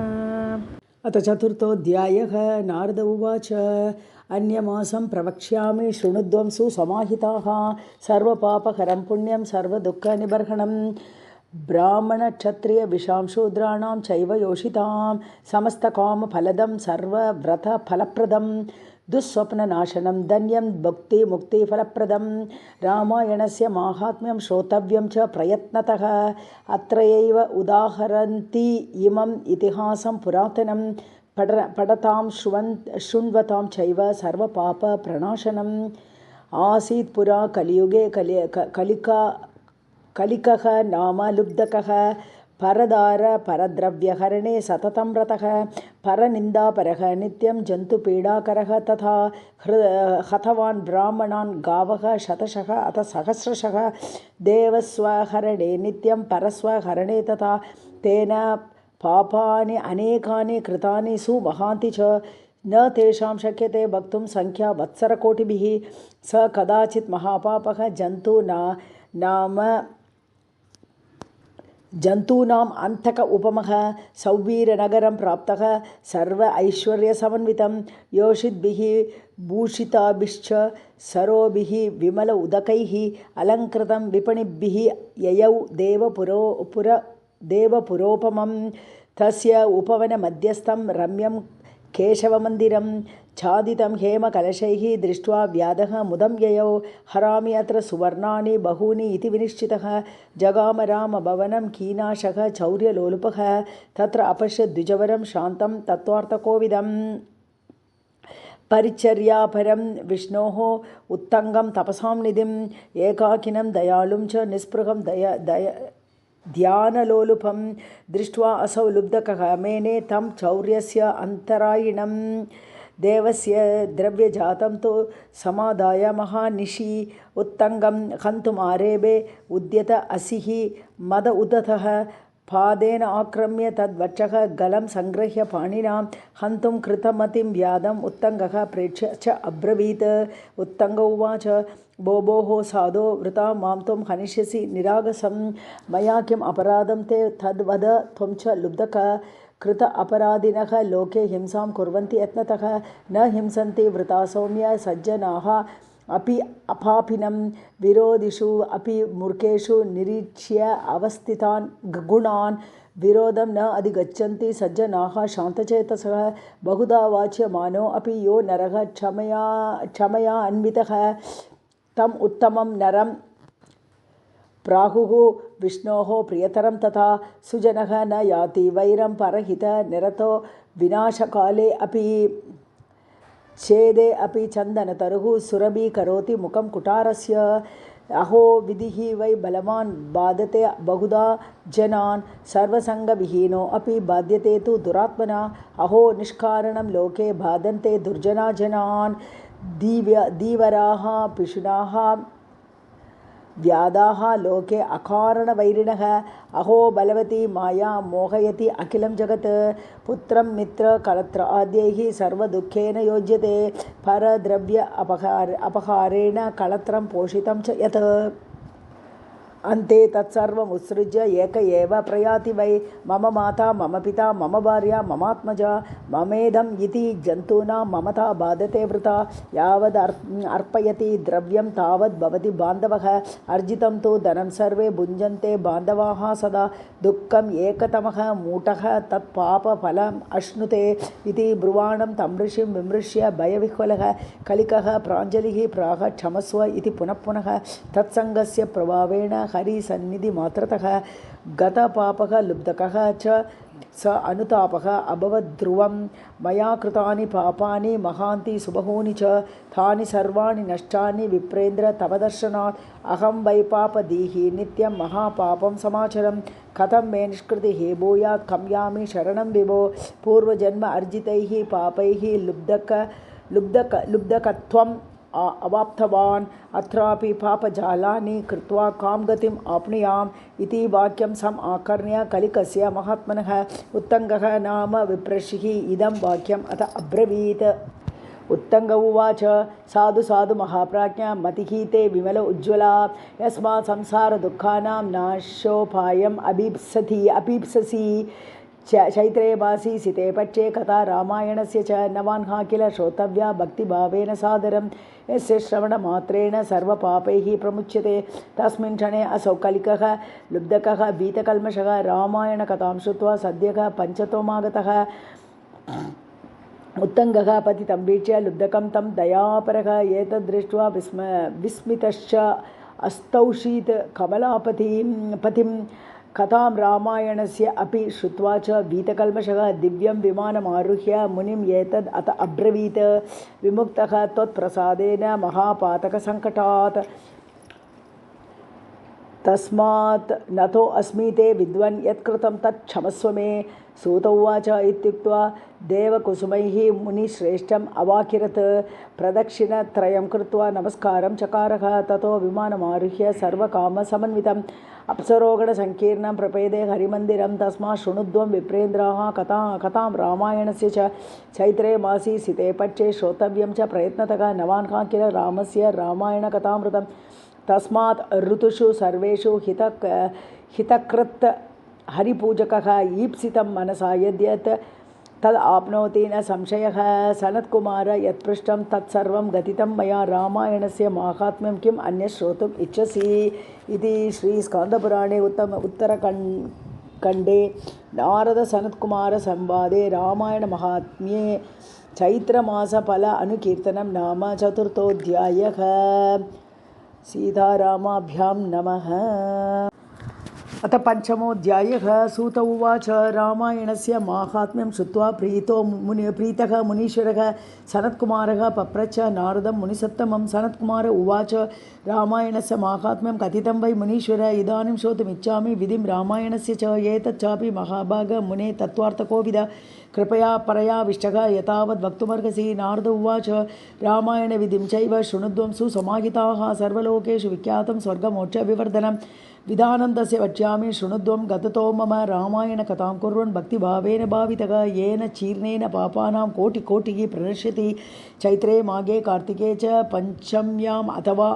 अथ चतुर्थोऽध्यायः। नारद उवाच अन्यमासं प्रवक्ष्यामि शृणुध्वं सुसमाहिताः सर्वपापहरं पुण्यं सर्वदुःखनिबर्हणं ब्राह्मणक्षत्रियविशां शूद्राणां चैव योषितां समस्तकामफलदं सर्वव्रतफलप्रदं दुःस्वप्ननाशनं धन्यं भुक्तिमुक्तिफलप्रदं रामायणस्य माहात्म्यं श्रोतव्यं च प्रयत्नतः अत्रैव उदाहरन्ति इमम् इतिहासं पुरातनं पठतां शृण्वतां चैव सर्वपापप्रणाशनम् आसीत् पुरा कलियुगे कलिकः नाम लुब्धकः परदार परद्रव्यहरणे सततं रतः परनिन्दापरः नित्यं जन्तुपीडाकरः तथा हतवान् ब्राह्मणान् गावः शतशः अथ सहस्रशः देवस्वहरणे नित्यं परस्वहरणे तथा तेन पापानि अनेकानि कृतानि सुमहान्ति च न तेषां शक्यते वक्तुं संख्या वत्सरकोटिभिः स कदाचित् महापापः जन्तूनाम् अन्तक उपमः सौवीरनगरं प्राप्तः सर्व ऐश्वर्यसमन्वितं योषिद्भिः भूषिताभिश्च सरोभिः विमल उदकैः अलङ्कृतं विपणिभिः ययौ देवपुरोपमं तस्य उपवनमध्यस्थं रम्यं केशवमन्दिरं छादितं हेमकलशैः दृष्ट्वा व्याधः मुदं ययौ हरामि अत्र सुवर्णानि बहूनि इति विनिश्चितः जगाम रामभवनं कीनाशः चौर्यलोलुपः तत्र अपश्यत् द्विजवरं शान्तं तत्त्वार्थकोविदम् परिचर्यापरं विष्णोः उत्तङ्गं तपसां निधिम् एकाकिनं दयालुं च निःस्पृहं ध्यानलोलुपं दृष्ट्वा असौ लुब्धकः मेने तं चौर्यस्य अन्तरायिणं देवस्य द्रव्यजातं तु समादाय महानिशि उत्तङ्गं हन्तुमारेबे उद्यत असिः मद उदतः पादेन आक्रम्य तद्वक्षः गलं संगृह्य पाणिना हन्तुं कृतमतिं व्याधम् उत्तङ्गः प्रेक्ष्य च अब्रवीत् उत्तङ्ग उवाच भोः साधो वृता मां त्वं हनिष्यसि निरागसं मया किम् अपराधं ते तद्वद त्वं च लुब्धक कृत अपराधिनः लोके हिंसां कुर्वन्ति यत्नतः न हिंसन्ति वृता सौम्य सज्जनाः अपि अपापिनं विरोधिषु अपि मूर्खेषु निरीक्ष्य अवस्थितान् गुणान् विरोधं न अधिगच्छन्ति सज्जनाः शान्तचेतसः बहुधा वाच्यमानो अपि यो नरः क्षमया अन्वितः तम् उत्तमं नरं प्राहुः विष्णोः प्रियतरं तथा सुजनः न याति वैरं परहित निरतो विनाशकाले अपि छेदे अपि चन्दनतरुः सुरभीकरोति मुखं कुटारस्य अहो विधिः वै बलवान् बाधते बहुधा जनान् सर्वसङ्गविहीनो अपि बाध्यते तु दुरात्मना अहो निष्कारणं लोके बाधन्ते दुर्जना जनान् धीवराः पिशुनाः व्याधाः लोके अकारणवैरिणः अहो बलवती माया मोहयति अखिलं जगत् पुत्रं मित्र कलत्र आद्यैः सर्वदुःखेन योज्यते परद्रव्य अपहारेण कलत्रं पोषितं च यत् अन्ते तत्सर्वमुत्सृज्य एक एव प्रयाति वै मम माता मम पिता मम भार्या ममात्मजा ममेदम् इति जन्तूनां ममता बाधते वृथा यावद् अर्पयति द्रव्यं तावद् भवति बान्धवः अर्जितं तु धनं सर्वे भुञ्जन्ते बान्धवाः सदा दुःखम् एकतमः मूटः तत्पापफलम् अश्नुते इति ब्रुवाणं तं ऋषिं विमृश्य भयविह्वलः कलिकः प्राञ्जलिः प्राह क्षमस्व इति पुनः पुनः तत्सङ्गस्य प्रभावेण हरिसन्निधि मात्रतः गतपापः लुब्धकः च स अनुतापः अभवद्ध्रुवं मया कृतानि पापानि महान्ति सुबहूनि च तानि सर्वाणि नष्टानि विप्रेन्द्र तव दर्शनात् अहं वै पापदीः नित्यं महापापं समाचरं कथं मे निष्कृतिः भूयात् कं यामि शरणं विभो पूर्वजन्म अर्जितैः पापैः लुब्धकत्वम् अवाप्तवान् अत्रापि पापजालानि कृत्वा कां गतिम् आप्नुयाम् इति वाक्यं सम् आकर्ण्य कलिकस्य महात्मनः उत्तङ्गः नाम विप्रषिः इदं वाक्यम् अथ अब्रवीत् उत्तङ्ग उवाच साधु साधु महाप्राज्ञा मतिः ते विमल उज्ज्वला यस्मात् संसारदुःखानां नाशोपायम् अभीप्ससि चैत्रे मासी सिते पक्षे कथा रामायणस्य च नवान्हा किल श्रोतव्या भक्तिभावेन सादरं यस्य श्रवणमात्रेण सर्वपापैः प्रमुच्यते तस्मिन् क्षणे असौ कलिकः लुब्धकः भीतकल्मषः रामायणकथां श्रुत्वा सद्यः पञ्चतोमागतः उत्तङ्गः पतितं वीक्ष्य लुब्धकं तं दयापरः एतद्दृष्ट्वा विस्मितश्च अस्तौषीत् कमलापतिं कथां रामायणस्य अपि श्रुत्वा च भीतकल्मषः दिव्यं विमानमारुह्य मुनिम् एतद् अथ अब्रवीत् विमुक्तः त्वत्प्रसादेन महापातकसङ्कटात् तस्मात् नतो अस्मि ते विद्वन् यत्कृतं तत् क्षमस्व मे सूत उवाच इत्युक्त्वा देवकुसुमैः मुनिश्रेष्ठम् अवाकिरत् प्रदक्षिणत्रयं कृत्वा नमस्कारं चकारः ततो विमानमारुह्य सर्वकामसमन्वितम् अप्सरोगणसङ्कीर्णं प्रपेदे हरिमन्दिरं तस्मात् शृणुध्वं विप्रेन्द्राः कथां रामायणस्य च चैत्रे मासी सिते पक्षे श्रोतव्यं च प्रयत्नतः नवान्हा किल रामस्य रामायणकथामृतं तस्मात् ऋतुषु सर्वेषु हितकृत् हरिपूजकः ईप्सितं मनसा यद्यत् तद् आपनोति न संशयः सनत्कुमार यत्पृष्टं तत्सर्वं गतितं मया रामायणस्य माहात्म्यं किम् अन्यत् श्रोतुम् इच्छसि इति श्रीस्कान्दपुराणे उत्तरखण्डे नारदसनत्कुमारसंवादे रामायणमाहात्म्ये चैत्रमासफल अनुकीर्तनं नाम चतुर्थोऽध्यायः। सीतारामाभ्यां नमः। अथ पञ्चमोऽध्यायः। सूत उवाच रामायणस्य माहात्म्यं श्रुत्वा प्रीतः मुनीश्वरः सनत्कुमारः पप्रच्छ नारदं मुनिसत्तमं। सनत्कुमार उवाच रामायणस्य माहात्म्यं कथितं वै मुनीश्वर इदानीं श्रोतुमिच्छामि विधिं रामायणस्य च एतत् चापि महाभाग मुने तत्त्वार्थकोविद कृपया परयाविष्टः यतावद् वक्तुमर्हसि। नारद उवाच रामायणविधिं चैव शृणुध्वं सुसमाहिताः सर्वलोकेषु विख्यातं स्वर्गमोक्षविवर्धनं विधानं तस्य वक्ष्यामि शृणुध्वं गततो मम रामायणकथां कुर्वन् भक्तिभावेन भावितः येन चीर्णेन पापानां कोटिकोटिः प्रणश्यति। चैत्रे माघे कार्तिके च पञ्चम्याम् अथवा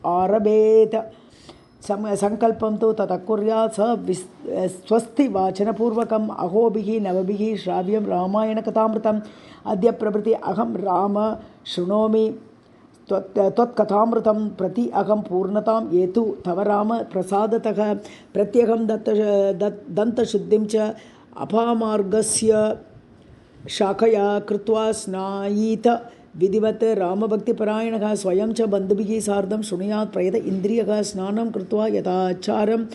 आरभेत संकल्पं तु ततः कुर्यात् स स्वस्ति वाचनपूर्वकम् अहोभिः नवभिः श्राव्यं रामायणकथामृतम् अद्य प्रभृति अहं राम शृणोमि त्वत्कथामृतं प्रति अहं पूर्णतां येतु तव राम प्रसादतः प्रत्यहं दन्तशुद्धिं च अपामार्गस्य शाखया कृत्वा स्नायीत विधिवत् रामभक्तिपरायणः स्वयं च बन्धुभिः सार्धं शृणुयात् प्रयत इन्द्रियः स्नानं कृत्वा यथाचारं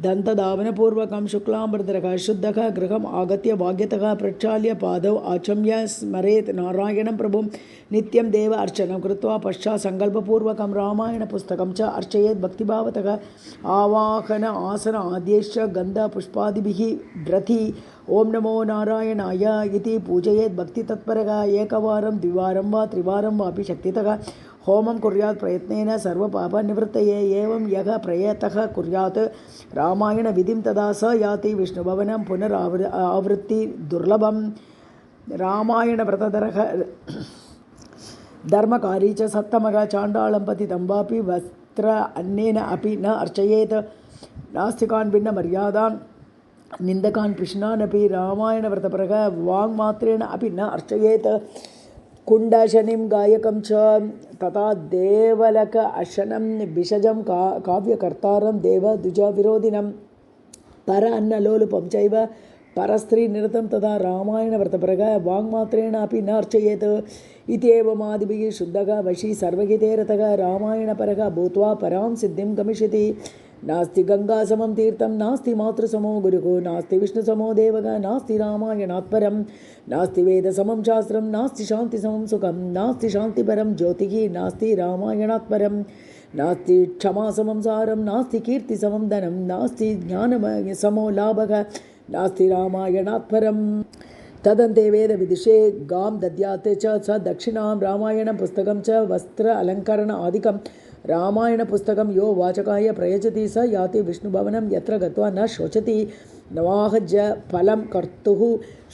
दन्तधावनपूर्वकं शुक्लाम्बरधरः शुद्धः गृहम् आगत्य वाग्यतः प्रक्षाल्य पादौ आचम्य स्मरेत् नारायणं प्रभुं नित्यं देव अर्चनं कृत्वा पश्चात् सङ्कल्पपूर्वकं रामायणपुस्तकं च अर्चयेत् भक्तिभावतः आवाहन आसन आद्यैश्च गन्धपुष्पादिभिः व्रति ओं नमो नारायणाय इति पूजयेत् भक्तितत्परः एकवारं द्विवारं वा त्रिवारं वापि शक्तितः होमं कुर्यात् प्रयत्नेन सर्वपापनिवृत्तये एवं यः प्रयतः कुर्यात् रामायणविधिं तदा स याति विष्णुभवनं पुनरावृत्ति दुर्लभं रामायणव्रतधरः धर्मकारी च सत्तमः चाण्डालं पतितं वापि वस्त्र अन्नेन अपि न अर्चयेत् नास्तिकान् भिन्नमर्यादान् निन्दकान् पिष्णानपि रामायणव्रतपरः वाङ्मात्रेण अपि न अर्चयेत् कुण्डशनिं गायकं च तथा देवलक अशनं विषजं काव्यकर्तारं देवद्विजविरोधिनं पर अन्नलोलुपं चैव परस्त्रीनिरतं तथा रामायणव्रतपरः वाङ्मात्रेण अपि न अर्चयेत् इत्येवमादिभिः शुद्धः वशी सर्वहिते रतः रामायणपरः भूत्वा परां सिद्धिं गमिष्यति नास्ति गंगासमं तीर्थं नास्ति मातृसमो गुरुः नास्ति विष्णुसमो देवः नास्ति रामायणात् परं नास्ति वेदसमं शास्त्रं नास्ति शान्तिसमं सुखं नास्ति शान्तिपरं ज्योतिः नास्ति रामायणात् परं नास्ति क्षमासमं सारं नास्ति कीर्तिसमं धनं नास्ति ज्ञानसमो लाभः नास्ति रामायणात् परं तदन्ते वेदविदुषे गां दद्यात् च स दक्षिणां रामायणं पुस्तकं च वस्त्र अलङ्करण आदिकं रामायणपुस्तकं यो वाचकाय प्रयच्छति स याति विष्णुभवनं यत्र गत्वा न शोचति नवाहज फलं कर्तुः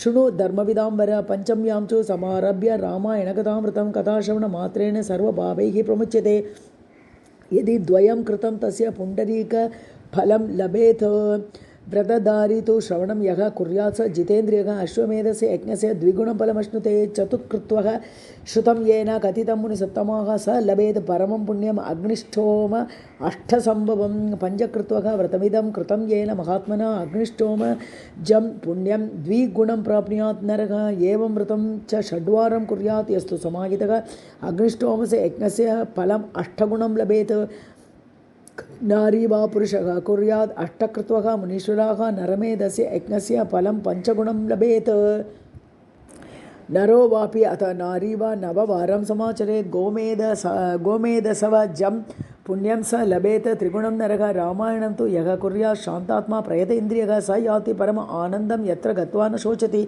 शृणु धर्मविदाम्बर पञ्चम्यां च समारभ्य रामायणकथामृतं कथाश्रवणमात्रेण सर्वपापैः प्रमुच्यते यदि द्वयं कृतं तस्य पुण्डरीकफलं लभेत् व्रतधारी तु श्रवणं यः कुर्यात् स जितेन्द्रियः अश्वमेधस्य यज्ञस्य द्विगुणं फलमश्नुते चतुष्कृत्वः श्रुतं येन कथितं मुनिसत्तमाः स लभेत् परमं पुण्यम् अग्निष्ठोम अष्टसम्भवं पञ्चकृत्वः व्रतमिदं कृतं येन महात्मना अग्निष्ठोम जं पुण्यं द्विगुणं प्राप्नुयात् नरः एवं व्रतं च षड्वारं कुर्यात् यस्तु समाहितः अग्निष्ठोमस्य यज्ञस्य फलम् अष्टगुणं लभेत् नारी वा पुरुषः कुर्यात् अष्टकृत्वः मुनीश्वराः नरमेधस्य यज्ञस्य फलं पञ्चगुणं लभेत् नरो वापि अथ नारी वा नववारं समाचरेत् गोमेधसवजं पुण्यं स लभेत् त्रिगुणं नरः रामायणं तु यः कुर्यात् शान्तात्मा प्रयत इन्द्रियः स याति परम आनन्दं यत्र गत्वा न शोचति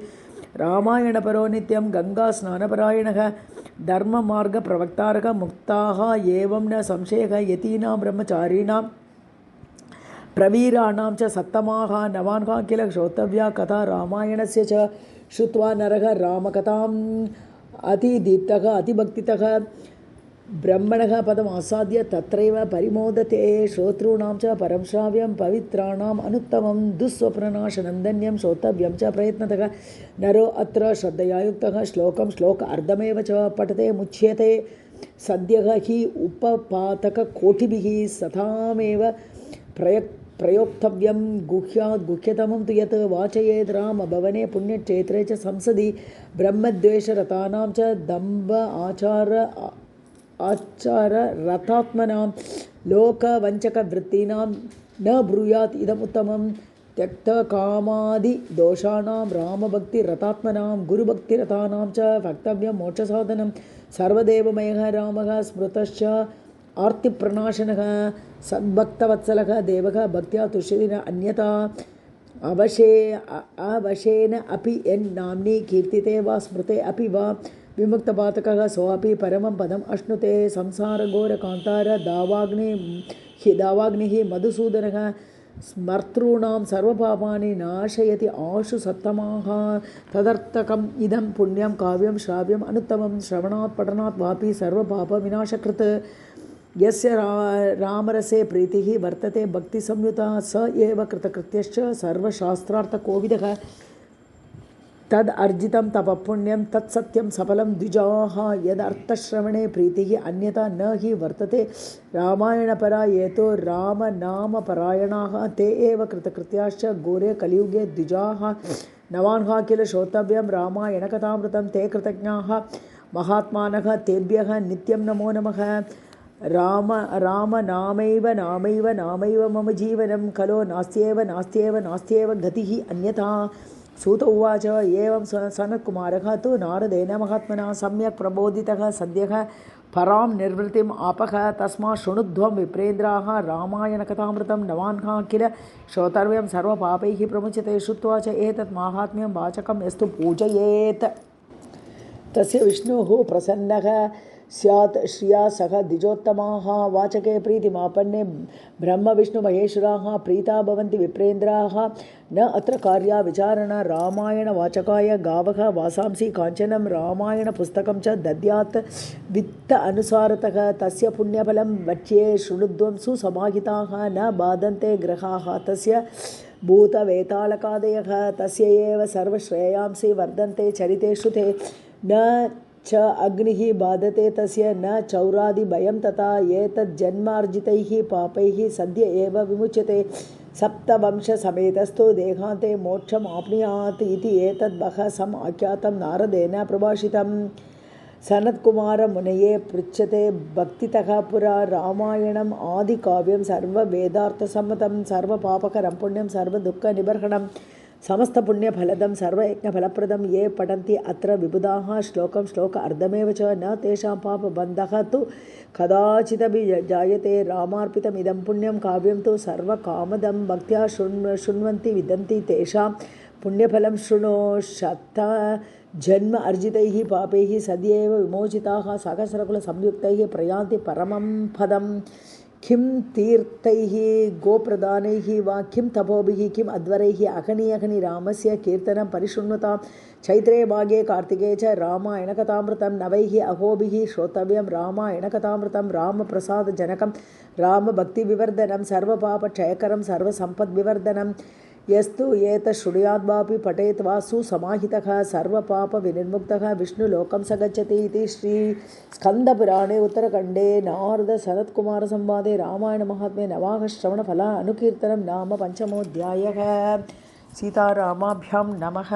रामायणपरो नित्यं गङ्गास्नानपरायणः धर्ममार्गप्रवक्तारः मुक्ताः एवं न संशयः यतीनां ब्रह्मचारिणां प्रवीराणां च सत्तमाः नवान्ः किल श्रोतव्या कथा रामायणस्य च श्रुत्वा नरः रामकथाम् अतिदीप्तः अतिभक्तितः ब्रह्मणः पदम् आसाद्य तत्रैव परिमोदते श्रोतॄणां च परं श्राव्यं पवित्राणाम् अनुत्तमं दुःस्वप्ननाशनं धन्यं श्रोतव्यं च प्रयत्नतः नरो अत्र श्रद्धया युक्तः श्लोकं श्लोक अर्धमेव च पठते मुच्यते सद्यः हि उपपातककोटिभिः सतामेव प्रयोक्तव्यं गुह्यात् गुह्यतमं तु यत् वाचयेत् रामभवने पुण्यक्षेत्रे च संसदि ब्रह्मद्वेषरतानां च दम्भ आचार रथात्मनां लोकवञ्चकवृत्तीनां न ब्रूयात् इदमुत्तमं त्यक्तकामादिदोषाणां रामभक्तिरतात्मनां गुरुभक्तिरतानां च वक्तव्यं मोक्षसाधनं सर्वदेवमयः रामः स्मृतश्च आर्तिप्रणाशनः सद्भक्तवत्सलः देवः भक्त्या तुष्यति न अन्यथा अवशेन अपि यन्नाम्नि कीर्तिते वा स्मृते अपि वा विमुक्तपातकः सोऽपि परमं पदम् अश्नुते संसारघोरकान्तार दावाग्निः मधुसूदनः स्मर्तॄणां सर्वपापानि नाशयति आशु सत्तमाः तदर्थकम् इदं पुण्यं काव्यं श्राव्यम् अनुत्तमं श्रवणात् पठनात् वापि सर्वपापविनाशकृत् यस्य रामरसे प्रीतिः वर्तते भक्तिसंयुता स एव कृतकृत्यश्च सर्वशास्त्रार्थकोविदः तद अर्जितं तपपुण्यं तत्सत्यं सफलं द्विजाः यदर्थश्रवणे प्रीतिः अन्यथा न हि वर्तते रामायणपरा ये तो रामनामपरायणाः ते एव कृतकृत्याश्च घोरे कलियुगे द्विजाः नवान्हा किल श्रोतव्यं रामायणकथामृतं ते कृतज्ञाः महात्मानः तेभ्यः नित्यं नमो नमः। राम राम नामैव नामैव नामैव मम जीवनं खलो नास्त्येव नास्त्येव नास्त्येव गतिः अन्यथा। सूत उवाच एवं सनत्कुमारः तु नारदेन महात्मना सम्यक् प्रबोधितः सद्यः परां निर्वृतिम् आपः। तस्मात् शृणुध्वं विप्रेन्द्राः रामायणकथामृतं नवान्हा किल श्रोतव्यं सर्वपापैः प्रमुच्यते। श्रुत्वा च एतत् माहात्म्यं वाचकं यस्तु पूजयेत् तस्य विष्णुः प्रसन्नः स्यात् श्रिया सह द्विजोत्तमाः। वाचके प्रीतिमापन्ने ब्रह्मविष्णुमहेश्वराः प्रीता भवन्ति विप्रेन्द्राः। न अत्र कार्या विचारणा रामायणवाचकाय गावः वासांसि काञ्चनं रामायणपुस्तकं च दद्यात् वित्त अनुसारतः तस्य पुण्यफलं वच्ये। शृणुध्वं सुसमाहिताः न बाधन्ते ग्रहाः तस्य भूतवेतालकादयः। तस्य एव सर्वश्रेयांसि वर्धन्ते चरिते श्रुते। न च अग्निः बाधते तस्य न चौरादिभयं तथा। एतज्जन्मार्जितैः पापैः सद्य एव विमुच्यते। सप्तवंशसमेतस्थो देहान्ते मोक्षम् आप्नुयात् इति एतद्वः सम् आख्यातं नारदेन प्रभाषितं। सनत्कुमारमुनये पृच्छते भक्तितः पुरा रामायणम् आदिकाव्यं सर्ववेदार्थसम्मतं सर्वपापकरं पुण्यं सर्वदुःखनिबर्हणं समस्तपुण्यफलदं सर्वयज्ञफलप्रदं। ये पठन्ति अत्र विबुधाः श्लोकं श्लोक अर्धमेव च न तेषां पापबन्धः तु कदाचिदपि जायते। रामार्पितमिदं पुण्यं काव्यं तु सर्वकामदं भक्त्या शृण्वन्ति विदन्ति तेषां पुण्यफलं शृणु। शतजन्म अर्जितैः पापैः सद्यैव विमोचिताः सहस्रकुलसंयुक्तैः प्रयान्ति परमं पदम्। किं तीर्थैः गोप्रदानैः वा किं तपोभिः किम् अध्वरैः अहनि रामस्य कीर्तनं परिशृण्वतां। चैत्रे भागे कार्तिके च रामायणकथामृतं नवैः अहोभिः श्रोतव्यं रामायणकथामृतं। रामप्रसादजनकं रामभक्तिविवर्धनं सर्वपापक्षयकरं सर्वसम्पद्विवर्धनं। यस्तु एतत् शृणुयाद्वापि पठेत् वा सुसमाहितः सर्वपापविनिर्मुक्तः विष्णुलोकं स गच्छति इति श्रीस्कन्दपुराणे उत्तरखण्डे नारद-सनत्कुमारसंवादे रामायणमाहात्म्ये नवाः श्रवणफल अनुकीर्तनं नाम पञ्चमोऽध्यायः। सीतारामाभ्यां नमः।